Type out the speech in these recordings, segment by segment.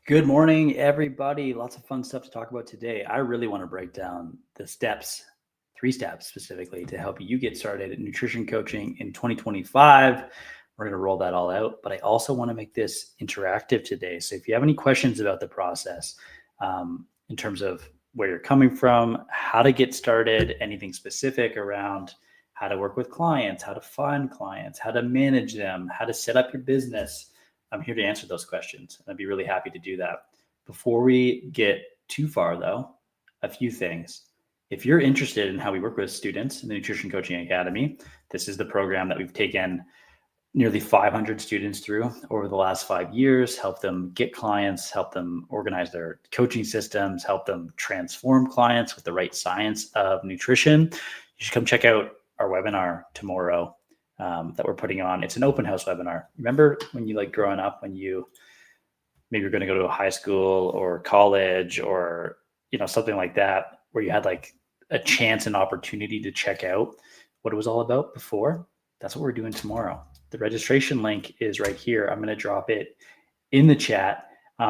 Good morning, everybody. Lots of fun stuff to talk about today. I really want to break down the steps, 3 steps specifically, to help you get started in nutrition coaching in 2025. We're going to roll that all out, but I also want to make this interactive today. So if you have any questions about the process, in terms of where you're coming from, how to get started, anything specific around how to work with clients, how to find clients, how to manage them, how to set up your business, I'm here to answer those questions. I'd be really happy to do that. Before we get too far, though, a few things. If you're interested in how we work with students in the Nutrition Coaching Academy, this is the program that we've taken nearly 500 students through over the last 5 years, help them get clients, help them organize their coaching systems, help them transform clients with the right science of nutrition. You should come check out our webinar tomorrow that we're putting on. It's an open house webinar. Remember when you growing up, when you maybe you're going to go to a high school or college or something like that, where you had a chance and opportunity to check out what it was all about before? That's what we're doing tomorrow. The registration link is right here. I'm going to drop it in the chat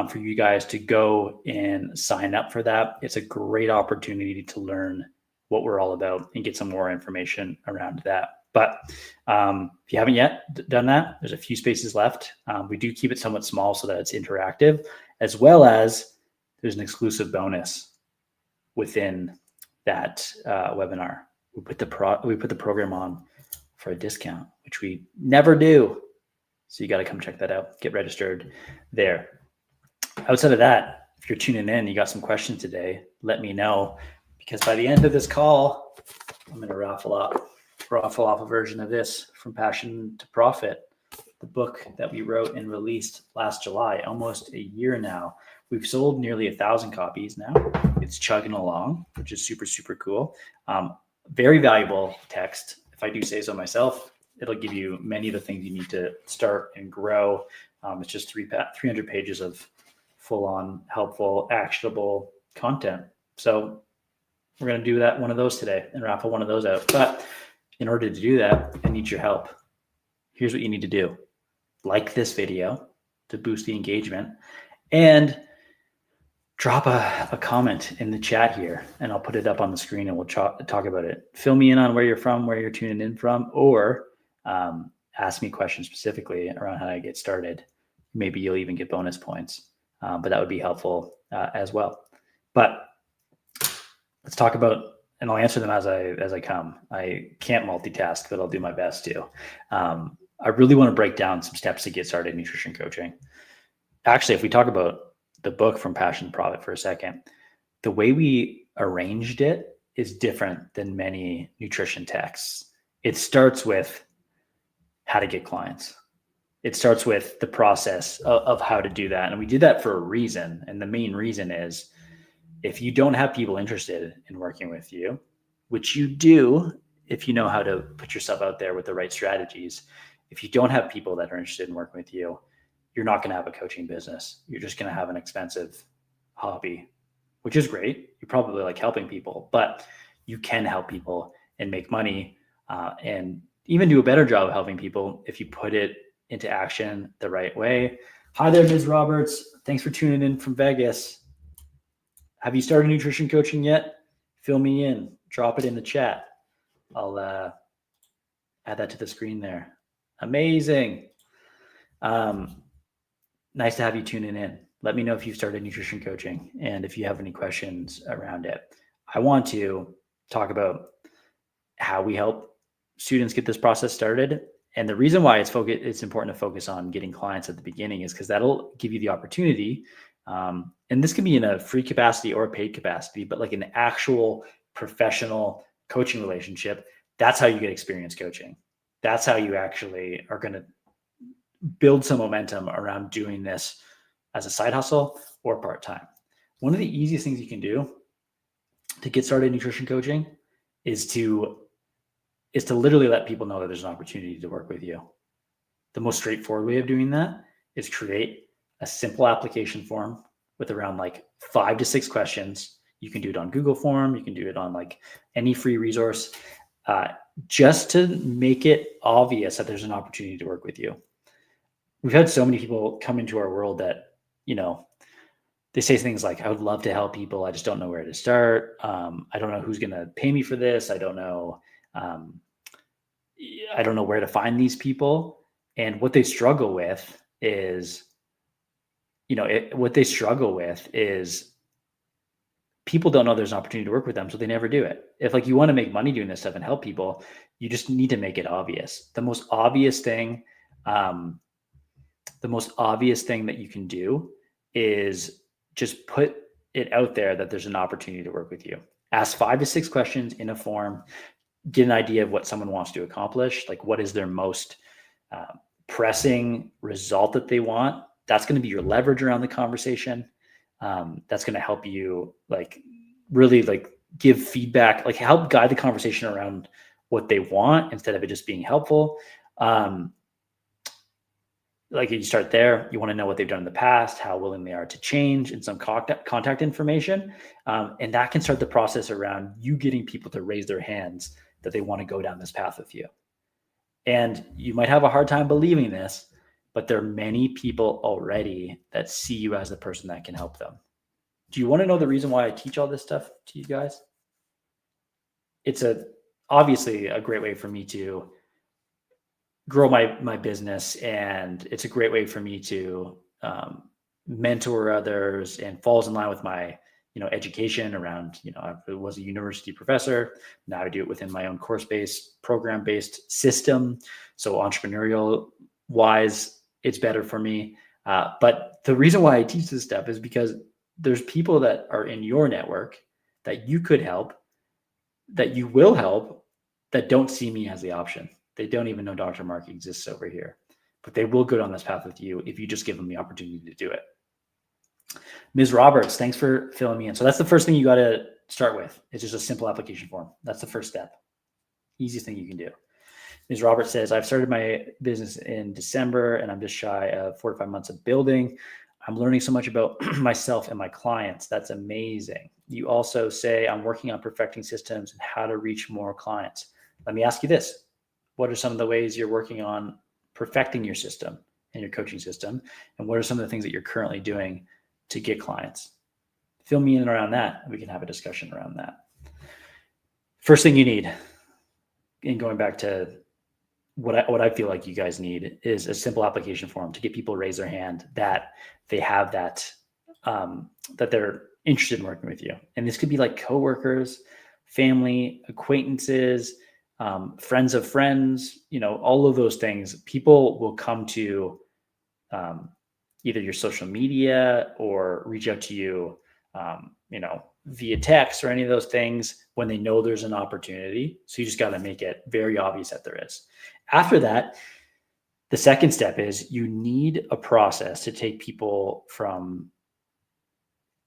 for you guys to go and sign up for that. It's a great opportunity to learn what we're all about and get some more information around that. But if you haven't yet done that, there's a few spaces left. We do keep it somewhat small so that it's interactive, as well as there's an exclusive bonus within that webinar. We put the program on for a discount, which we never do. So you got to come check that out. Get registered there. Outside of that, if you're tuning in, you got some questions today, let me know, because by the end of this call, I'm going to raffle off a version of this, From Passion to Profit, the book that we wrote and released last July, almost a year now. We've sold nearly 1,000 copies now. It's chugging along, which is super, super cool. Very valuable text. If I do say so myself, it'll give you many of the things you need to start and grow. It's just 300 pages of full-on helpful, actionable content. So we're going to do one of those today and raffle one of those out. But in order to do that, I need your help. Here's what you need to do. Like this video to boost the engagement, and drop a comment in the chat here, and I'll put it up on the screen and we'll talk about it. Fill me in on where you're from, where you're tuning in from, or ask me questions specifically around how I get started. Maybe you'll even get bonus points, but that would be helpful as well. But let's talk about, and I'll answer them as I come. I can't multitask, but I'll do my best to. I really want to break down some steps to get started in nutrition coaching. Actually, if we talk about the book From Passion to Profit for a second, the way we arranged it is different than many nutrition texts. It starts with how to get clients. It starts with the process of how to do that. And we did that for a reason. And the main reason is, if you don't have people interested in working with you, which you do if you know how to put yourself out there with the right strategies, if you don't have people that are interested in working with you, you're not going to have a coaching business. You're just going to have an expensive hobby, which is great. You probably like helping people, but you can help people and make money and even do a better job of helping people if you put it into action the right way. Hi there, Ms. Roberts. Thanks for tuning in from Vegas. Have you started nutrition coaching yet? Fill me in. Drop it in the chat. I'll add that to the screen there. Amazing. Nice to have you tuning in. Let me know if you've started nutrition coaching and if you have any questions around it. I want to talk about how we help students get this process started. And the reason why it's important to focus on getting clients at the beginning is because that'll give you the opportunity. And this can be in a free capacity or a paid capacity, but like an actual professional coaching relationship. That's how you get experience coaching. That's how you actually are going to build some momentum around doing this as a side hustle or part-time. One of the easiest things you can do to get started in nutrition coaching is to literally let people know that there's an opportunity to work with you. The most straightforward way of doing that is create a simple application form with around 5 to 6 questions. You can do it on Google Form. You can do it on any free resource, just to make it obvious that there's an opportunity to work with you. We've had so many people come into our world that, they say things like, I would love to help people. I just don't know where to start. I don't know who's going to pay me for this. I don't know. I don't know where to find these people. And what they struggle with is, what they struggle with is people don't know there's an opportunity to work with them, so they never do it. If like you want to make money doing this stuff and help people, you just need to make it obvious. The most obvious thing that you can do is just put it out there that there's an opportunity to work with you. Ask 5 to 6 questions in a form, get an idea of what someone wants to accomplish. Like, what is their most pressing result that they want? That's going to be your leverage around the conversation. That's going to help you really give feedback, help guide the conversation around what they want instead of it just being helpful. You start there, you want to know what they've done in the past, how willing they are to change, and some contact information. And that can start the process around you getting people to raise their hands that they want to go down this path with you. And you might have a hard time believing this, but there are many people already that see you as the person that can help them. Do you want to know the reason why I teach all this stuff to you guys? It's obviously a great way for me to grow my business, and it's a great way for me to mentor others, and falls in line with my education around, I was a university professor. Now I do it within my own course-based, program-based system. So entrepreneurial wise, it's better for me. But the reason why I teach this stuff is because there's people that are in your network that you could help, that you will help, that don't see me as the option. They don't even know Dr. Mark exists over here, but they will go down this path with you if you just give them the opportunity to do it. Ms. Roberts, thanks for filling me in. So that's the first thing you got to start with. It's just a simple application form. That's the first step. Easiest thing you can do. Ms. Roberts says, I've started my business in December and I'm just shy of 4 to 5 months of building. I'm learning so much about myself and my clients. That's amazing. You also say, I'm working on perfecting systems and how to reach more clients. Let me ask you this. What are some of the ways you're working on perfecting your system and your coaching system? And what are some of the things that you're currently doing to get clients? Fill me in around that. We can have a discussion around that. First thing you need, and going back to what I feel like you guys need, is a simple application form to get people to raise their hand that they have that they're interested in working with you. And this could be like coworkers, family, acquaintances, friends of friends, all of those things. People will come to either your social media or reach out to you, via text or any of those things when they know there's an opportunity. So you just got to make it very obvious that there is. After that, the second step is you need a process to take people from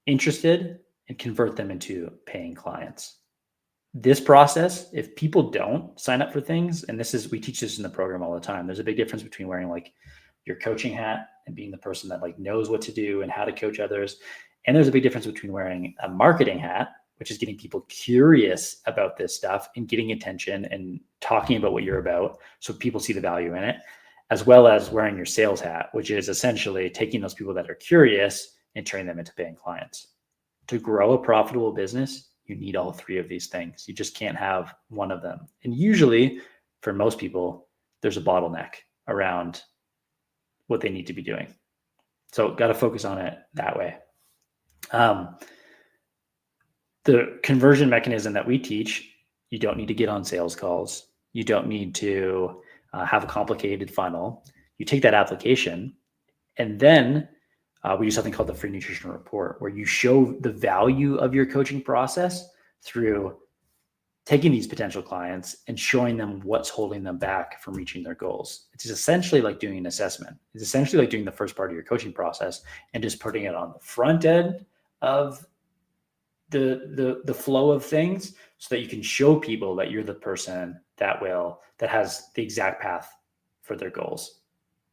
interested and convert them into paying clients. This process, if people don't sign up for things, and we teach this in the program all the time, there's a big difference between wearing your coaching hat and being the person that knows what to do and how to coach others. And there's a big difference between wearing a marketing hat, which is getting people curious about this stuff and getting attention and talking about what you're about so people see the value in it, as well as wearing your sales hat, which is essentially taking those people that are curious and turning them into paying clients. To grow a profitable business, you need all 3 of these things. You just can't have one of them. And usually, for most people, there's a bottleneck around what they need to be doing. So got to focus on it that way. The conversion mechanism that we teach, you don't need to get on sales calls. You don't need to have a complicated funnel. You take that application, and then we do something called the free nutrition report, where you show the value of your coaching process through taking these potential clients and showing them what's holding them back from reaching their goals. It's essentially like doing an assessment. It's essentially like doing the first part of your coaching process and just putting it on the front end of the flow of things, so that you can show people that you're the person that has the exact path for their goals.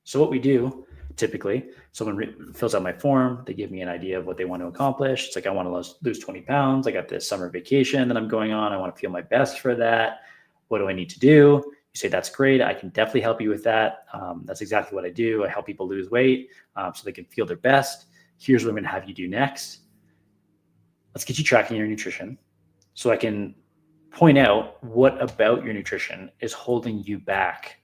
So what we do typically, someone fills out my form, they give me an idea of what they want to accomplish. It's like, I want to lose 20 pounds. I got this summer vacation that I'm going on. I want to feel my best for that. What do I need to do? You say, that's great. I can definitely help you with that. That's exactly what I do. I help people lose weight so they can feel their best. Here's what I'm going to have you do next. Let's get you tracking your nutrition so I can point out what about your nutrition is holding you back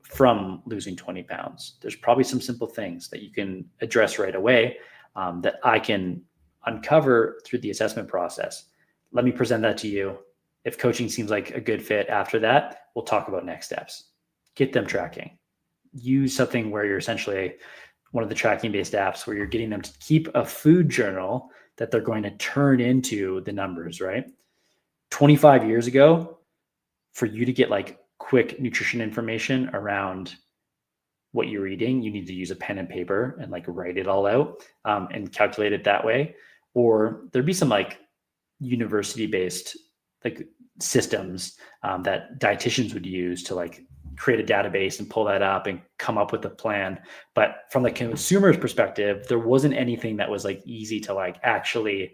from losing 20 pounds. There's probably some simple things that you can address right away that I can uncover through the assessment process. Let me present that to you. If coaching seems like a good fit after that, we'll talk about next steps. Get them tracking. Use something where you're essentially one of the tracking-based apps where you're getting them to keep a food journal that they're going to turn into the numbers, right? 25 years ago, for you to get like quick nutrition information around what you're eating, you need to use a pen and paper and like write it all out and calculate it that way. Or there'd be some like university-based like systems that dietitians would use to like create a database and pull that up and come up with a plan. But from the consumer's perspective, there wasn't anything that was like easy to like actually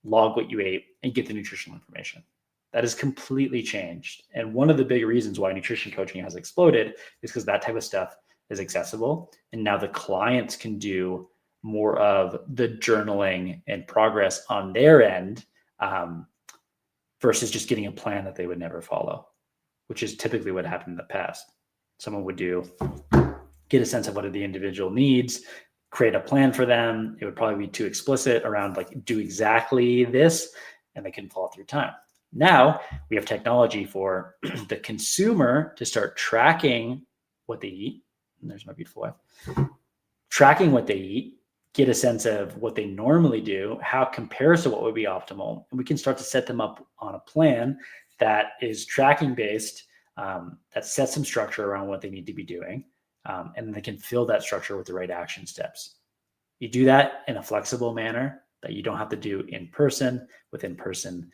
log what you ate and get the nutritional information. That has completely changed. And one of the big reasons why nutrition coaching has exploded is because that type of stuff is accessible. And now the clients can do more of the journaling and progress on their end versus just getting a plan that they would never follow, which is typically what happened in the past. Someone would get a sense of what are the individual needs, create a plan for them. It would probably be too explicit around like do exactly this, and they couldn't follow through time. Now we have technology for the consumer to start tracking what they eat. And there's my beautiful wife. Tracking what they eat, get a sense of what they normally do, how it compares to what would be optimal. And we can start to set them up on a plan that is tracking based, that sets some structure around what they need to be doing. And then they can fill that structure with the right action steps. You do that in a flexible manner that you don't have to do in person, with in-person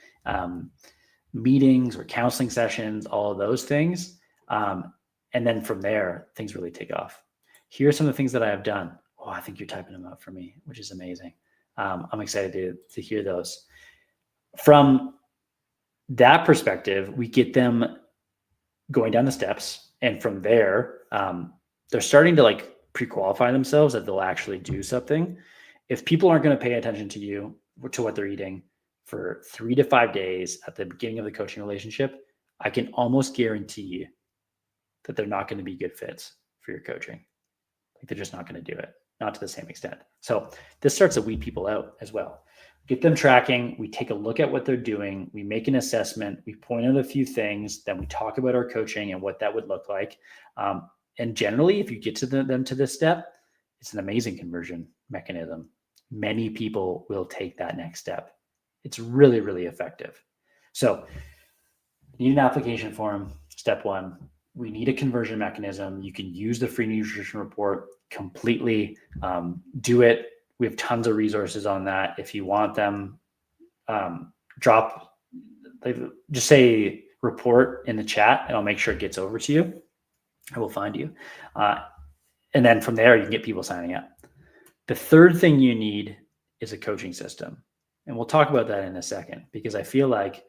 meetings or counseling sessions, all of those things. And then from there, things really take off. Here are some of the things that I have done. Oh, I think you're typing them up for me, which is amazing. I'm excited to hear those. From that perspective, we get them going down the steps. And from there, they're starting to like pre-qualify themselves that they'll actually do something. If people aren't going to pay attention to you, to what they're eating for 3 to 5 days at the beginning of the coaching relationship, I can almost guarantee you that they're not going to be good fits for your coaching. Like they're just not going to do it, not to the same extent. So this starts to weed people out as well. Get them tracking. We take a look at what they're doing. We make an assessment. We point out a few things. Then we talk about our coaching and what that would look like. And generally, if you get to them to this step, it's an amazing conversion mechanism. Many people will take that next step. It's really, really effective. So you need an application form, step one. We need a conversion mechanism. You can use the free nutrition report completely. Do it. We have tons of resources on that. If you want them, just say report in the chat and I'll make sure it gets over to you. I will find you. And then from there, you can get people signing up. The third thing you need is a coaching system. And we'll talk about that in a second, because I feel like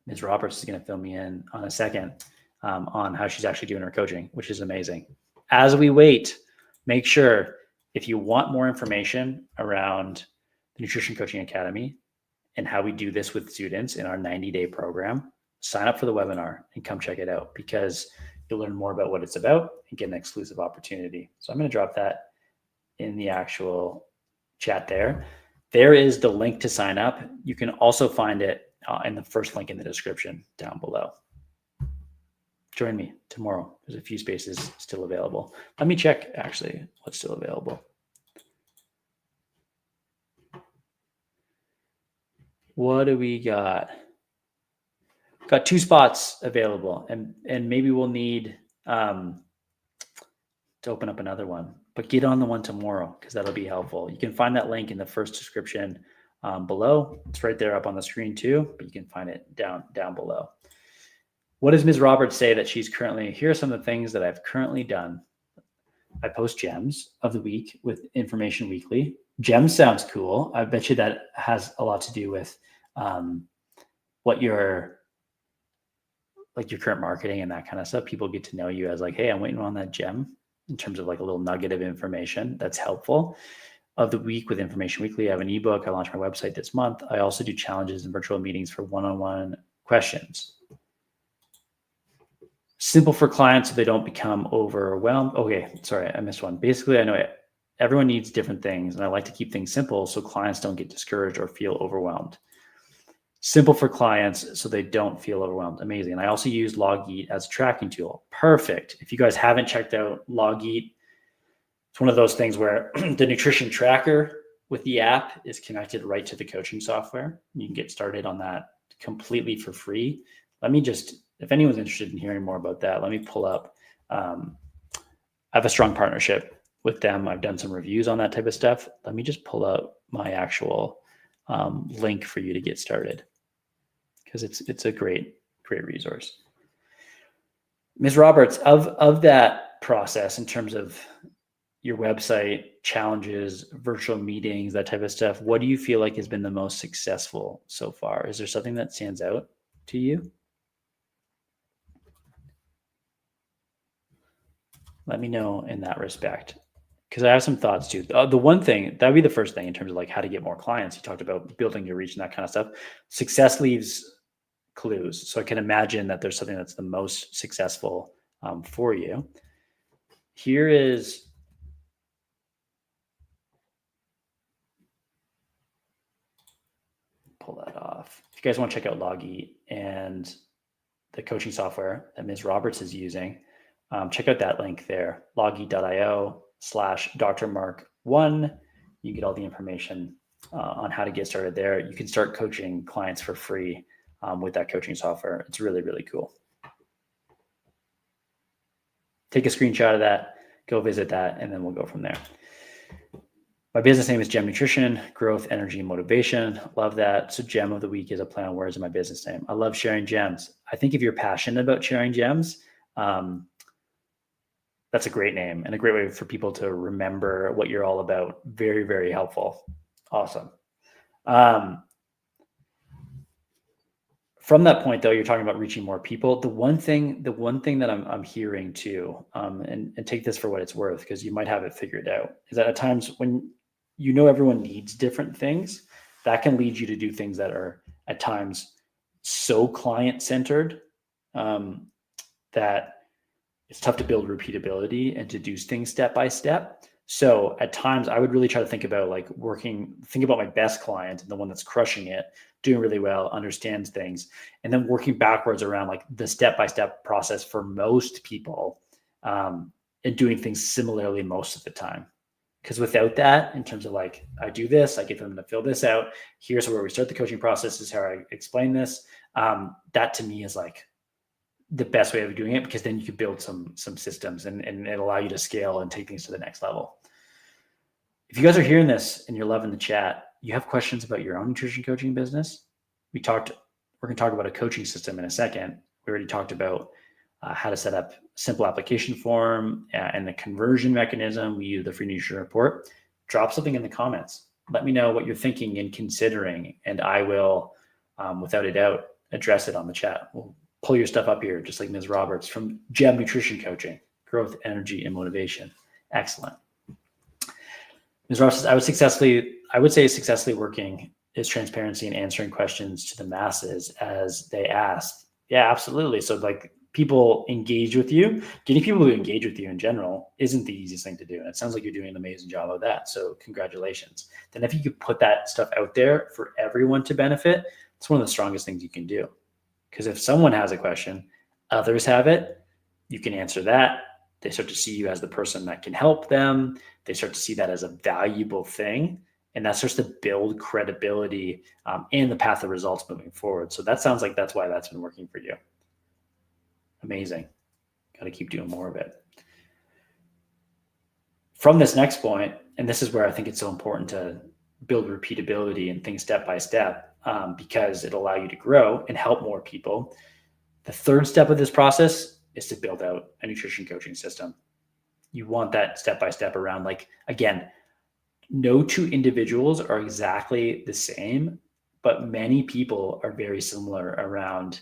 Ms. Roberts is going to fill me in on a second on how she's actually doing her coaching, which is amazing. As we wait, make sure if you want more information around the Nutrition Coaching Academy and how we do this with students in our 90-day program, sign up for the webinar and come check it out, because you'll learn more about what it's about and get an exclusive opportunity. So I'm going to drop that in the actual chat there. There is the link to sign up. You can also find it in the first link in the description down below. Join me tomorrow. There's a few spaces still available. Let me check actually what's still available. What do we got? Got 2 spots available, and maybe we'll need to open up another one, but get on the one tomorrow because that'll be helpful. You can find that link in the first description below. It's right there up on the screen too, but you can find it down below. What does Ms. Roberts say that she's currently, here are some of the things that I've currently done. I post gems of the week with information weekly. Gems sounds cool. I bet you that has a lot to do with what your current marketing and that kind of stuff. People get to know you as like, hey, I'm waiting on that gem in terms of like a little nugget of information that's helpful. of the week with information weekly. I have an ebook. I launched my website this month. I also do challenges and virtual meetings for one-on-one questions. Simple for clients so they don't become overwhelmed. Okay, sorry, I missed one. Basically, I know everyone needs different things, and I like to keep things simple so clients don't get discouraged or feel overwhelmed. Simple for clients so they don't feel overwhelmed. Amazing. And I also use Logeet as a tracking tool. Perfect. If you guys haven't checked out Logeet, it's one of those things where the nutrition tracker with the app is connected right to the coaching software. You can get started on that completely for free. Let me just, if anyone's interested in hearing more about that, let me pull up. I have a strong partnership with them. I've done some reviews on that type of stuff. Let me just pull up my actual link for you to get started, because it's a great resource. Ms. Roberts, of that process in terms of your website, challenges, virtual meetings, that type of stuff, what do you feel like has been the most successful so far? Is there something that stands out to you? Let me know in that respect, because I have some thoughts too. The one thing, that would be the first thing in terms of like how to get more clients. You talked about building your reach and that kind of stuff. Success leaves clues. So I can imagine that there's something that's the most successful for you. Here is, pull that off. If you guys want to check out Logeet and the coaching software that Ms. Roberts is using, check out that link there, logeet.io/drmark1. You get all the information on how to get started there. You can start coaching clients for free with that coaching software. It's really, really cool. Take a screenshot of that, go visit that, and then we'll go from there. My business name is Gem Nutrition, Growth, Energy, and Motivation. Love that. So Gem of the Week is a play on words in my business name. I love sharing gems. I think if you're passionate about sharing gems, that's a great name and a great way for people to remember what you're all about. Very, very helpful. Awesome. From that point, though, you're talking about reaching more people. The one thing that I'm hearing too, and take this for what it's worth, because you might have it figured out, is that at times when you know everyone needs different things, that can lead you to do things that are at times so client-centered that it's tough to build repeatability and to do things step by step. So at times I would really try to think about think about my best client and the one that's crushing it, doing really well, understands things, and then working backwards around like the step-by-step process for most people, and doing things similarly most of the time. Because without that, in terms of like, I do this, I get them to fill this out, here's where we start the coaching process, is how I explain this. That to me is like the best way of doing it, because then you can build some systems and it'll allow you to scale and take things to the next level. If you guys are hearing this and you're loving the chat, you have questions about your own nutrition coaching business, we're going to talk about a coaching system in a second. We already talked about how to set up a simple application form and the conversion mechanism. We use the free nutrition report. Drop something in the comments. Let me know what you're thinking and considering, and I will, without a doubt, address it on the chat. We'll pull your stuff up here, just like Ms. Roberts from Gem Nutrition Coaching, Growth, Energy, and Motivation. Excellent. Ms. Roberts, I would say successfully working is transparency and answering questions to the masses as they ask. Yeah, absolutely. So like people engage with you, getting people to engage with you in general isn't the easiest thing to do. And it sounds like you're doing an amazing job of that. So congratulations. Then if you could put that stuff out there for everyone to benefit, it's one of the strongest things you can do. Because if someone has a question, others have it, you can answer that. They start to see you as the person that can help them. They start to see that as a valuable thing. And that starts to build credibility and the path of results moving forward. So that sounds like that's why that's been working for you. Amazing. Got to keep doing more of it. From this next point, and this is where I think it's so important to build repeatability and things step by step, because it'll allow you to grow and help more people. The third step of this process is to build out a nutrition coaching system. You want that step by step around, like, again, no two individuals are exactly the same, but many people are very similar around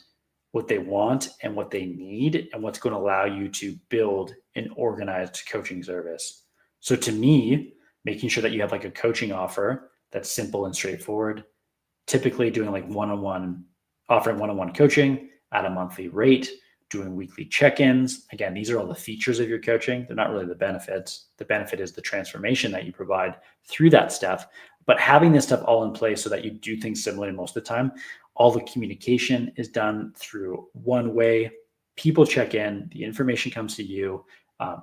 what they want and what they need and what's going to allow you to build an organized coaching service. So to me, making sure that you have like a coaching offer that's simple and straightforward, typically doing like offering one-on-one coaching at a monthly rate, doing weekly check-ins. Again, these are all the features of your coaching. They're not really the benefits. The benefit is the transformation that you provide through that stuff. But having this stuff all in place so that you do things similarly most of the time, all the communication is done through one way. People check in, the information comes to you,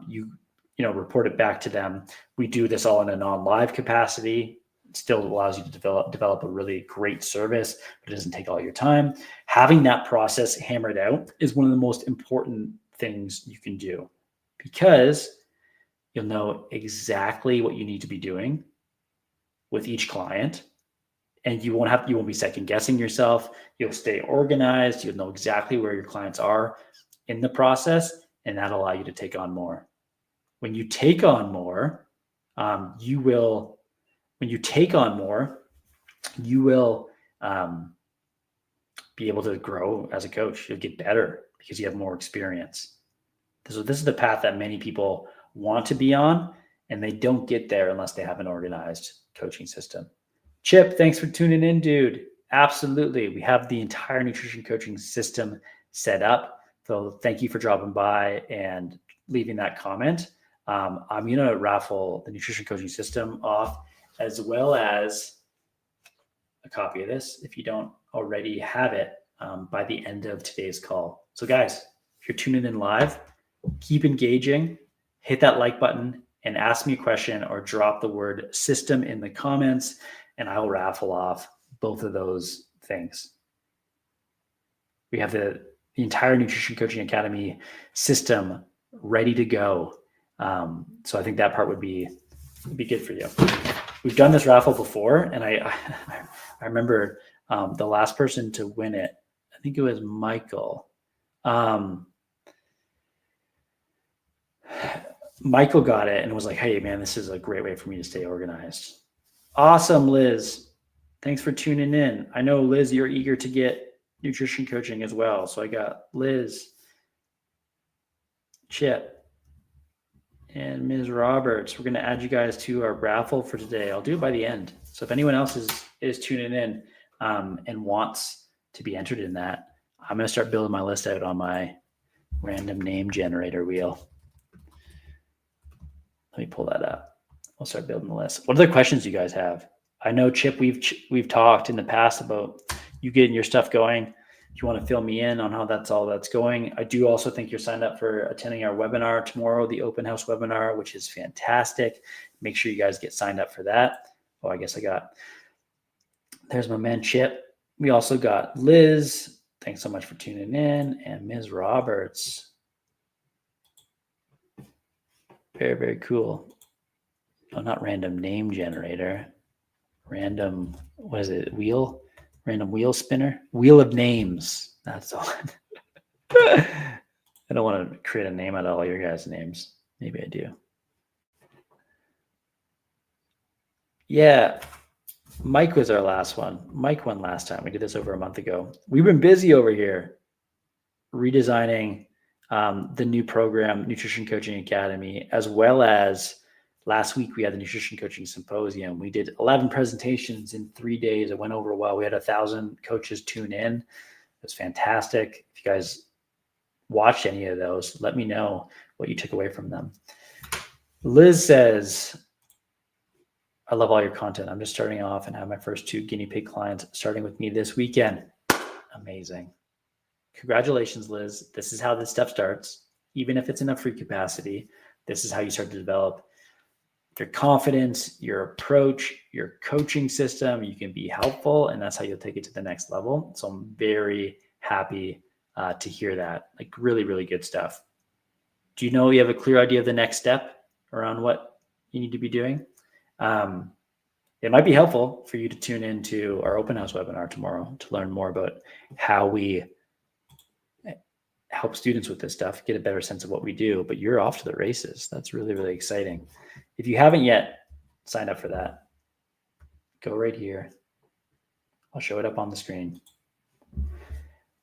you report it back to them. We do this all in a non-live capacity. It still allows you to develop a really great service, but it doesn't take all your time. Having that process hammered out is one of the most important things you can do, because you'll know exactly what you need to be doing with each client, and you won't be second guessing yourself. You'll stay organized. You'll know exactly where your clients are in the process, and that'll allow you to take on more. When you take on more, you will be able to grow as a coach. You'll get better because you have more experience. So this is the path that many people want to be on, and they don't get there unless they have an organized coaching system. Chip, thanks for tuning in, dude. Absolutely. We have the entire nutrition coaching system set up. So thank you for dropping by and leaving that comment. I'm going to raffle the nutrition coaching system off, as well as a copy of this, if you don't already have it, by the end of today's call. So guys, if you're tuning in live, keep engaging, hit that like button and ask me a question, or drop the word system in the comments, and I will raffle off both of those things. We have the entire Nutrition Coaching Academy system ready to go. So I think that part would be good for you. We've done this raffle before, and I remember the last person to win it, I think it was Michael. Michael got it and was like, hey man, this is a great way for me to stay organized. Awesome, Liz. Thanks for tuning in. I know, Liz, you're eager to get nutrition coaching as well. So I got Liz, Chip, and Ms. Roberts. We're going to add you guys to our raffle for today. I'll do it by the end. So if anyone else is tuning in and wants to be entered in that, I'm going to start building my list out on my random name generator wheel. Let me pull that up. I'll start building the list. What other questions do you guys have? I know, Chip, we've talked in the past about you getting your stuff going. If you want to fill me in on how that's going. I do also think you're signed up for attending our webinar tomorrow, the open house webinar, which is fantastic. Make sure you guys get signed up for that. Oh, I guess there's my man, Chip. We also got Liz. Thanks so much for tuning in. And Ms. Roberts. Very, very cool. Oh, not random name generator. Random, what is it? Random wheel spinner? Wheel of names. That's all. I don't want to create a name out of all your guys' names. Maybe I do. Yeah. Mike was our last one. Mike won last time. We did this over a month ago. We've been busy over here redesigning the new program, Nutrition Coaching Academy, as well as last week we had the Nutrition Coaching Symposium. We did 11 presentations in 3 days. It went over well. We had 1,000 coaches tune in. It was fantastic. If you guys watched any of those, let me know what you took away from them. Liz says, I love all your content. I'm just starting off and have my first 2 guinea pig clients starting with me this weekend. Amazing. Congratulations, Liz. This is how this stuff starts. Even if it's in a free capacity, this is how you start to develop your confidence, your approach, your coaching system. You can be helpful, and that's how you'll take it to the next level. So I'm very happy to hear that. Like, really, really good stuff. Do you know you have a clear idea of the next step around what you need to be doing? It might be helpful for you to tune into our open house webinar tomorrow to learn more about how we help students with this stuff, get a better sense of what we do. But you're off to the races. That's really, really exciting. If you haven't yet signed up for that, go right here. I'll show it up on the screen.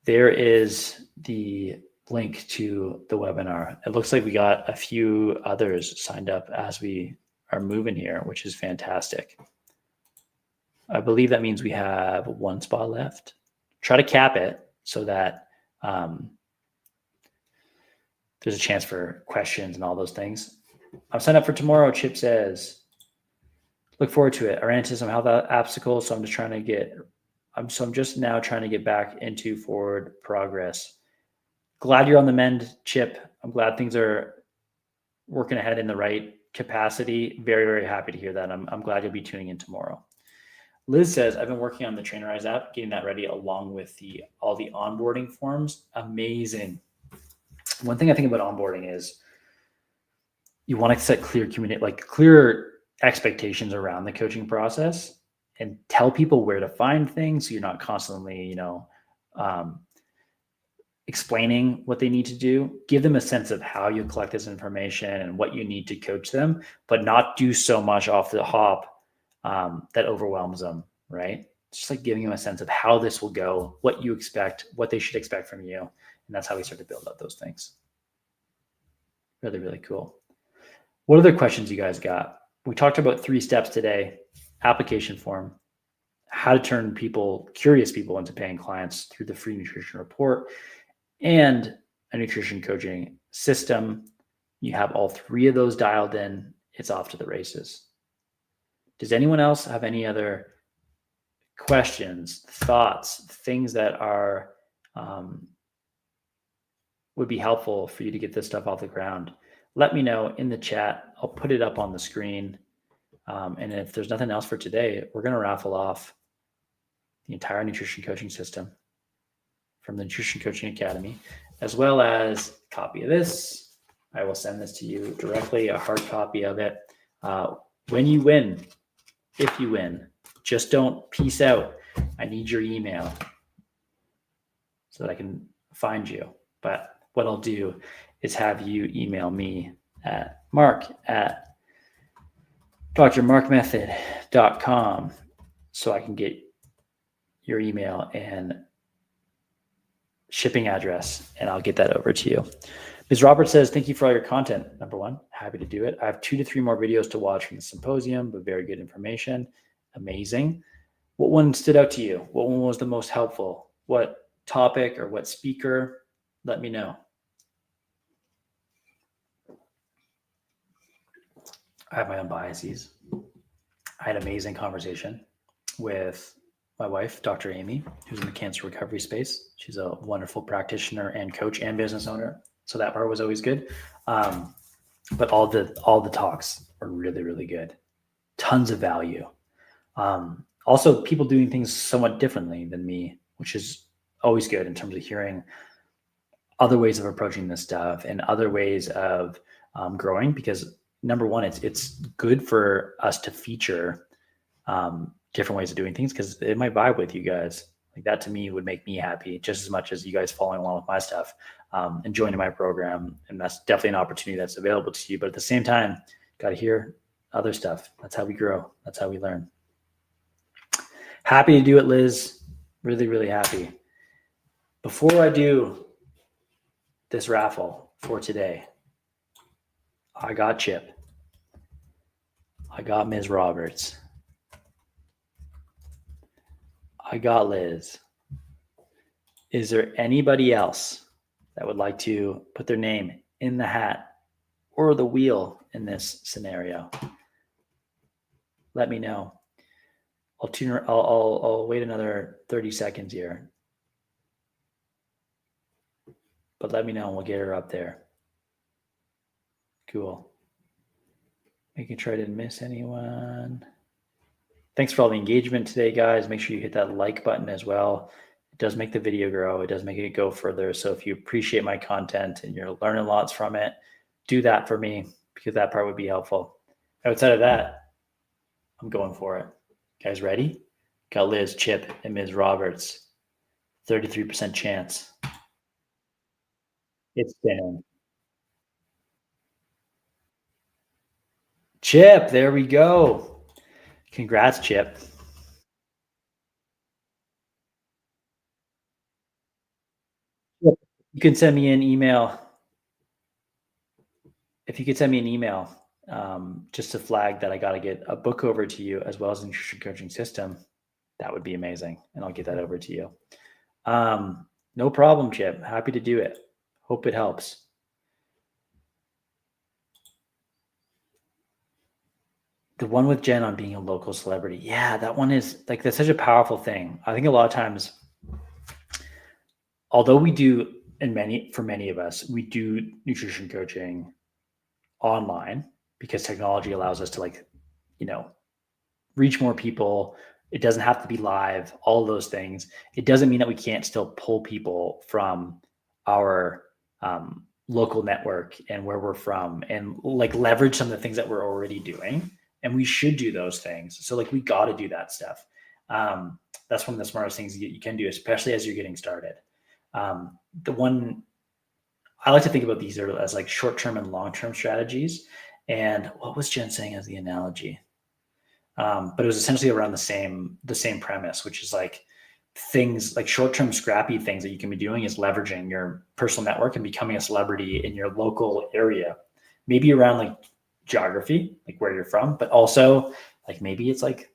There is the link to the webinar. It looks like we got a few others signed up as we are moving here, which is fantastic. I believe that means we have one spot left. Try to cap it so that there's a chance for questions and all those things. I'm signed up for tomorrow. Chip says, look forward to it. I ran into some health obstacles, so I'm just now trying to get back into forward progress. Glad you're on the mend, Chip. I'm glad things are working ahead in the right capacity. Very, very happy to hear that. I'm glad you'll be tuning in tomorrow. Liz says, I've been working on the Trainerize app, getting that ready along with all the onboarding forms. Amazing. One thing I think about onboarding is you want to set clear expectations around the coaching process and tell people where to find things. So you're not constantly, explaining what they need to do. Give them a sense of how you collect this information and what you need to coach them, but not do so much off the hop that overwhelms them, right? Just like giving them a sense of how this will go, what you expect, what they should expect from you. And that's how we start to build up those things. Really, really cool. What other questions you guys got? We talked about 3 steps today: application form, how to turn curious people into paying clients through the free nutrition report, and a nutrition coaching system. You have all 3 of those dialed in. It's off to the races. Does anyone else have any other questions, thoughts, things that are would be helpful for you to get this stuff off the ground? Let me know in the chat. I'll put it up on the screen. And if there's nothing else for today, we're going to raffle off the entire nutrition coaching system from the Nutrition Coaching Academy, as well as a copy of this. I will send this to you directly, a hard copy of it. When you win, if you win, just don't peace out. I need your email so that I can find you. But what I'll do is have you email me at mark@drmarkmethod.com so I can get your email and shipping address, and I'll get that over to you. Ms. Roberts says, thank you for all your content. Number 1, happy to do it. I have 2 to 3 more videos to watch from the symposium, but very good information. Amazing. What one stood out to you? What one was the most helpful? What topic or what speaker? Let me know. I have my own biases. I had an amazing conversation with my wife, Dr. Amy, who's in the cancer recovery space. She's a wonderful practitioner and coach and business owner. So that part was always good. But all the talks are really, really good. Tons of value. Also, people doing things somewhat differently than me, which is always good in terms of hearing other ways of approaching this stuff and other ways of growing. Because number 1, it's good for us to feature different ways of doing things because it might vibe with you guys. Like that to me would make me happy just as much as you guys following along with my stuff and joining my program. And that's definitely an opportunity that's available to you. But at the same time, got to hear other stuff. That's how we grow. That's how we learn. Happy to do it, Liz. Really, really happy. Before I do this raffle for today, I got Chip. I got Ms. Roberts. I got Liz. Is there anybody else that would like to put their name in the hat or the wheel in this scenario? Let me know. I'll wait another 30 seconds here. But let me know and we'll get her up there. Cool. Making sure I didn't miss anyone. Thanks for all the engagement today, guys. Make sure you hit that like button as well. It does make the video grow. It does make it go further. So if you appreciate my content and you're learning lots from it, do that for me because that part would be helpful. Outside of that, I'm going for it. Guys ready? Got Liz, Chip, and Ms. Roberts. 33% chance. It's spinning. Chip, there we go. Congrats, Chip. You can send me an email. If you could send me an email just to flag that I got to get a book over to you as well as a nutrition coaching system, that would be amazing. And I'll get that over to you. No problem, Chip. Happy to do it. Hope it helps. The one with Jen on being a local celebrity. Yeah, that one is like, that's such a powerful thing. I think a lot of times, although we do, for many of us, we do nutrition coaching online because technology allows us to, like, you know, reach more people. It doesn't have to be live, all of those things. It doesn't mean that we can't still pull people from our local network and where we're from and like leverage some of the things that we're already doing. And we should do those things. So like, we got to do that stuff. That's one of the smartest things you can do, especially as you're getting started. The one I like to think about these as like short-term and long-term strategies. And what was Jen saying as the analogy? But it was essentially around the same premise, which is like things like short-term scrappy things that you can be doing is leveraging your personal network and becoming a celebrity in your local area, maybe around like geography, like where you're from, but also like maybe it's like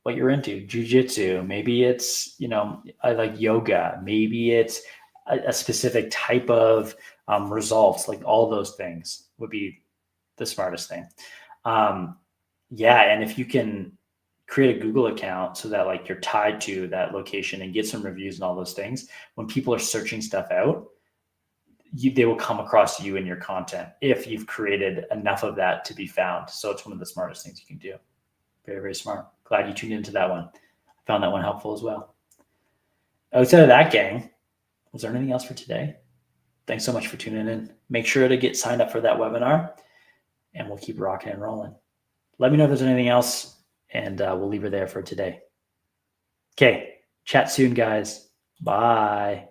what you're into, jujitsu, maybe it's, you know, I like yoga, maybe it's a specific type of results. Like all those things would be the smartest thing. Yeah. And if you can create a Google account so that like you're tied to that location and get some reviews and all those things, when people are searching stuff out, they will come across you and your content if you've created enough of that to be found. So it's one of the smartest things you can do. Very, very smart. Glad you tuned into that one. I found that one helpful as well. Outside of that, gang, was there anything else for today? Thanks so much for tuning in. Make sure to get signed up for that webinar and we'll keep rocking and rolling. Let me know if there's anything else and we'll leave it there for today. Okay. Chat soon, guys. Bye.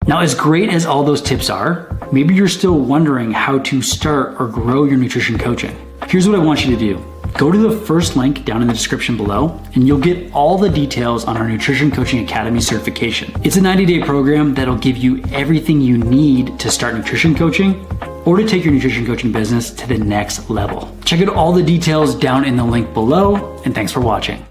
Now, as great as all those tips are, maybe you're still wondering how to start or grow your nutrition coaching. Here's what I want you to do. Go to the first link down in the description below, and you'll get all the details on our Nutrition Coaching Academy certification. It's a 90-day program that'll give you everything you need to start nutrition coaching or to take your nutrition coaching business to the next level. Check out all the details down in the link below, and thanks for watching.